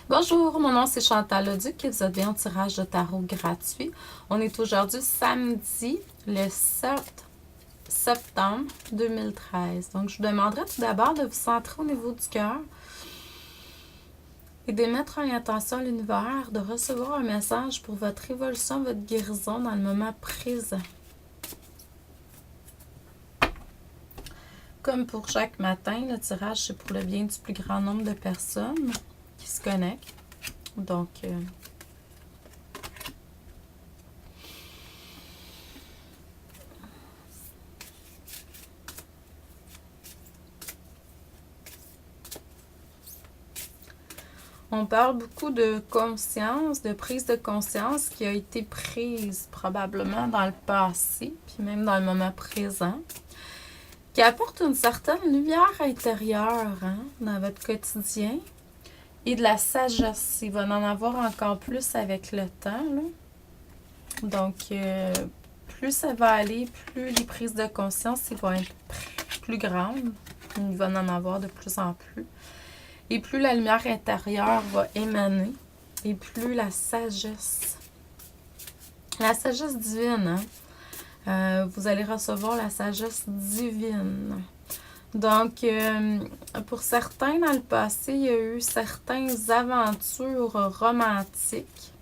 Bonjour, mon nom c'est Chantal Leduc et vous êtes bien au tirage de tarot gratuit. On est aujourd'hui samedi, le 7 septembre 2013. Donc, je vous demanderai tout d'abord de vous centrer au niveau du cœur et de mettre en intention à l'univers de recevoir un message pour votre évolution, votre guérison dans le moment présent. Comme pour chaque matin, le tirage c'est pour le bien du plus grand nombre de personnes qui se connectent. Donc, on parle beaucoup de conscience, de prise de conscience qui a été prise probablement dans le passé, puis même dans le moment présent, qui apporte une certaine lumière intérieure dans votre quotidien et de la sagesse. Il va en avoir encore plus avec le temps, là. Donc, plus ça va aller, plus les prises de conscience vont être plus grandes. Il va en avoir de plus en plus. Et plus la lumière intérieure va émaner, et plus la sagesse divine, vous allez recevoir la sagesse divine. Donc, pour certains, dans le passé, il y a eu certaines aventures romantiques.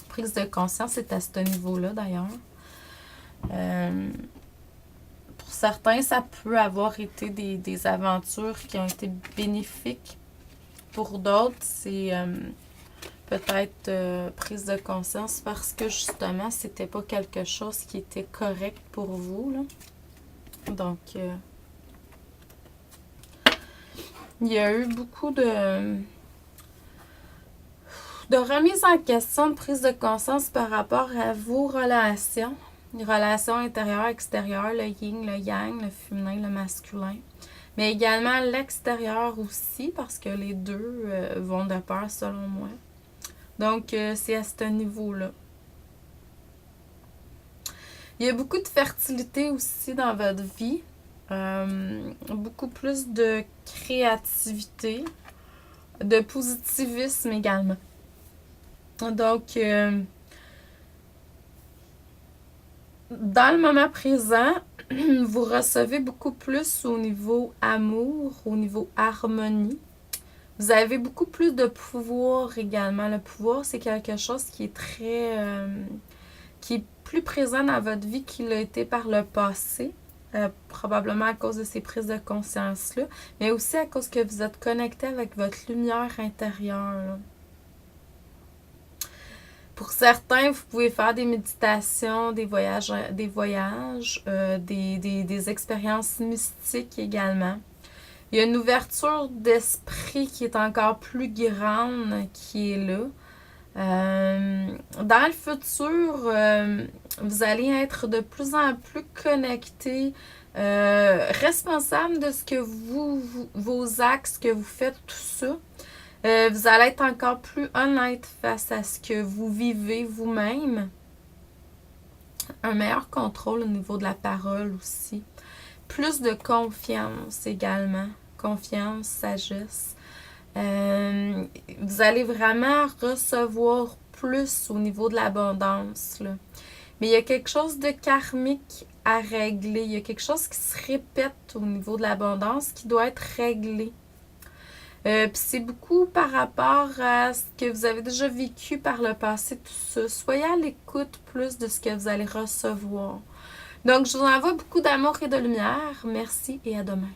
Prise de conscience, c'est à ce niveau-là, d'ailleurs. Pour certains, ça peut avoir été des aventures qui ont été bénéfiques. Pour d'autres, c'est peut-être prise de conscience parce que justement, c'était pas quelque chose qui était correct pour vous, là. Donc, il y a eu beaucoup de remise en question, de prise de conscience par rapport à vos relations. Les relations intérieures, extérieures, le yin, le yang, le féminin, le masculin. Mais également l'extérieur aussi, parce que les deux vont de pair selon moi. Donc, c'est à ce niveau-là. Il y a beaucoup de fertilité aussi dans votre vie. Beaucoup plus de créativité, de positivisme également. Donc, dans le moment présent, vous recevez beaucoup plus au niveau amour, au niveau harmonie. Vous avez beaucoup plus de pouvoir également. Le pouvoir, c'est quelque chose qui est qui est plus présent dans votre vie qu'il l'a été par le passé. Probablement à cause de ces prises de conscience-là, mais aussi à cause que vous êtes connecté avec votre lumière intérieure, là. Pour certains, vous pouvez faire des méditations, des expériences mystiques également. Il y a une ouverture d'esprit qui est encore plus grande qui est là. Dans le futur, vous allez être de plus en plus connecté, responsable de ce que vos actes, ce que vous faites, tout ça. Vous allez être encore plus honnête face à ce que vous vivez vous-même. Un meilleur contrôle au niveau de la parole aussi. Plus de confiance également. Confiance, sagesse. Vous allez vraiment recevoir plus au niveau de l'abondance, là. Mais il y a quelque chose de karmique à régler. Il y a quelque chose qui se répète au niveau de l'abondance qui doit être réglé. Puis c'est beaucoup par rapport à ce que vous avez déjà vécu par le passé, tout ça. Soyez à l'écoute plus de ce que vous allez recevoir. Donc, je vous envoie beaucoup d'amour et de lumière. Merci et à demain.